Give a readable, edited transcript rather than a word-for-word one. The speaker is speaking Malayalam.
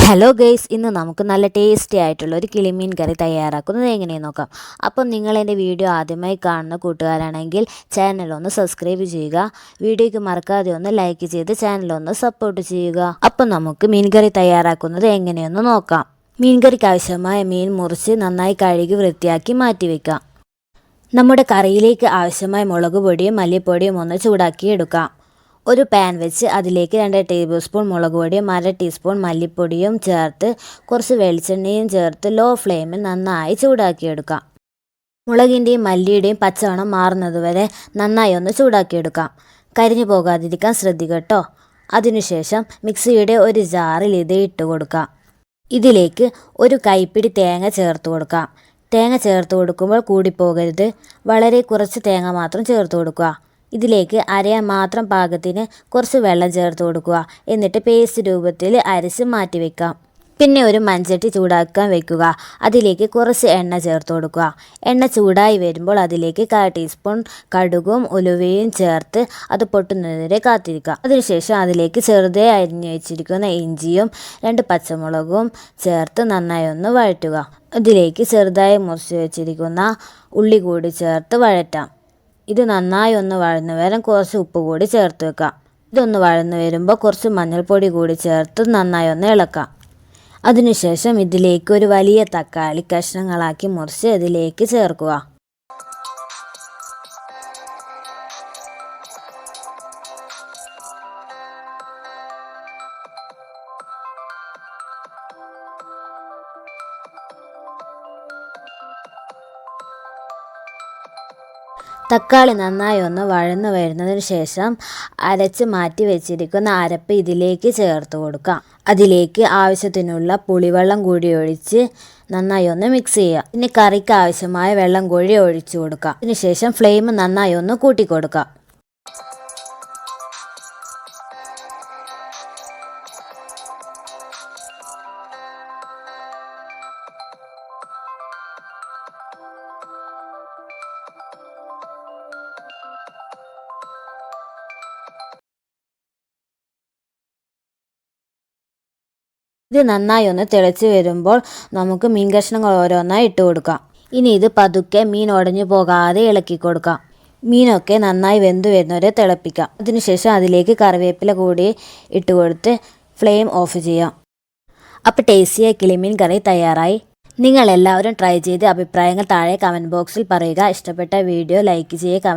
ഹലോ ഗൈസ്, ഇന്ന് നമുക്ക് നല്ല ടേസ്റ്റി ആയിട്ടുള്ള ഒരു കിളിമീൻ കറി തയ്യാറാക്കുന്നത് എങ്ങനെയെന്ന് നോക്കാം. അപ്പം നിങ്ങൾ എൻ്റെ വീഡിയോ ആദ്യമായി കാണുന്ന കൂട്ടുകാരാണെങ്കിൽ ചാനലൊന്ന് സബ്സ്ക്രൈബ് ചെയ്യുക. വീഡിയോയ്ക്ക് മറക്കാതെ ഒന്ന് ലൈക്ക് ചെയ്ത് ചാനലൊന്ന് സപ്പോർട്ട് ചെയ്യുക. അപ്പം നമുക്ക് മീൻ കറി തയ്യാറാക്കുന്നത് എങ്ങനെയെന്ന് നോക്കാം. മീൻ കറിക്ക് ആവശ്യമായ മീൻ മുറിച്ച് നന്നായി കഴുകി വൃത്തിയാക്കി മാറ്റിവെക്കാം. നമ്മുടെ കറിയിലേക്ക് ആവശ്യമായ മുളക് പൊടിയും മല്ലിപ്പൊടിയും ഒന്ന് ചൂടാക്കിയെടുക്കാം. ഒരു പാൻ വെച്ച് അതിലേക്ക് 2 ടേബിൾ സ്പൂൺ മുളക് പൊടിയും 1/2 ടീസ്പൂൺ മല്ലിപ്പൊടിയും ചേർത്ത് കുറച്ച് വെളിച്ചെണ്ണയും ചേർത്ത് ലോ ഫ്ലെയിമിൽ നന്നായി ചൂടാക്കിയെടുക്കാം. മുളകിൻ്റെയും മല്ലിയുടെയും പച്ചമണം മാറുന്നതുവരെ നന്നായി ഒന്ന് ചൂടാക്കിയെടുക്കാം. കരിഞ്ഞു പോകാതിരിക്കാൻ ശ്രദ്ധിക്കട്ടോ. അതിനുശേഷം മിക്സിയുടെ ഒരു ജാറിൽ ഇത് ഇട്ട് കൊടുക്കാം. ഇതിലേക്ക് ഒരു കൈപ്പിടി തേങ്ങ ചേർത്ത് കൊടുക്കാം. തേങ്ങ ചേർത്ത് കൊടുക്കുമ്പോൾ കൂടിപ്പോകരുത്. വളരെ കുറച്ച് തേങ്ങ മാത്രം ചേർത്ത് കൊടുക്കുക. ഇതിലേക്ക് അരയാൻ മാത്രം പാകത്തിന് കുറച്ച് വെള്ളം ചേർത്ത് കൊടുക്കുക. എന്നിട്ട് പേസ്റ്റ് രൂപത്തിൽ അരച്ച് മാറ്റി വയ്ക്കാം. പിന്നെ ഒരു മൺചട്ടി ചൂടാക്കാൻ വെക്കുക. അതിലേക്ക് കുറച്ച് എണ്ണ ചേർത്ത് കൊടുക്കുക. എണ്ണ ചൂടായി വരുമ്പോൾ അതിലേക്ക് 1/4 ടീസ്പൂൺ കടുകും ഉലുവയും ചേർത്ത് അത് പൊട്ടുന്നതുവരെ കാത്തിരിക്കുക. അതിനുശേഷം അതിലേക്ക് ചെറുതായി അരിഞ്ഞു വെച്ചിരിക്കുന്ന ഇഞ്ചിയും 2 പച്ചമുളകും ചേർത്ത് നന്നായി ഒന്ന് വഴറ്റുക. അതിലേക്ക് ചെറുതായി മുറിച്ച് വെച്ചിരിക്കുന്ന ഉള്ളി കൂടി ചേർത്ത് വഴറ്റാം. ഇത് നന്നായി ഒന്ന് വഴന്നു വരാൻ കുറച്ച് ഉപ്പ് കൂടി ചേർത്ത് വെക്കാം. ഇതൊന്ന് വഴന്നു വരുമ്പോൾ കുറച്ച് മഞ്ഞൾപ്പൊടി കൂടി ചേർത്ത് നന്നായി ഒന്ന് ഇളക്കാം. അതിനുശേഷം ഇതിലേക്ക് ഒരു വലിയ തക്കാളി കഷ്ണങ്ങളാക്കി മുറിച്ച് ഇതിലേക്ക് ചേർക്കുക. തക്കാളി നന്നായി ഒന്ന് വഴന്നു വരുന്നതിന് ശേഷം അരച്ച് മാറ്റി വെച്ചിരിക്കുന്ന അരപ്പ് ഇതിലേക്ക് ചേർത്ത് കൊടുക്കാം. അതിലേക്ക് ആവശ്യത്തിനുള്ള പുളിവെള്ളം കൂടി ഒഴിച്ച് നന്നായി ഒന്ന് മിക്സ് ചെയ്യുക. ഇനി കറിക്ക് ആവശ്യമായ വെള്ളം കൂടി ഒഴിച്ചു കൊടുക്കാം. അതിനുശേഷം ഫ്ലെയിം നന്നായി ഒന്ന് കൂട്ടി കൊടുക്കാം. ഇത് നന്നായി ഒന്ന് തിളച്ച് വരുമ്പോൾ നമുക്ക് മീൻ കഷ്ണങ്ങൾ ഓരോന്നായി ഇട്ട് കൊടുക്കാം. ഇനി ഇത് പതുക്കെ മീൻ ഉടഞ്ഞു പോകാതെ ഇളക്കി കൊടുക്കാം. മീനൊക്കെ നന്നായി വെന്ത് വരുന്നവരെ തിളപ്പിക്കാം. അതിനുശേഷം അതിലേക്ക് കറിവേപ്പില കൂടി ഇട്ട് കൊടുത്ത് ഫ്ലെയിം ഓഫ് ചെയ്യാം. അപ്പോൾ ടേസ്റ്റിയായ കിളിമീൻ കറി തയ്യാറായി. നിങ്ങളെല്ലാവരും ട്രൈ ചെയ്ത് അഭിപ്രായങ്ങൾ താഴെ കമൻറ്റ് ബോക്സിൽ പറയുക. ഇഷ്ടപ്പെട്ട വീഡിയോ ലൈക്ക് ചെയ്യുക.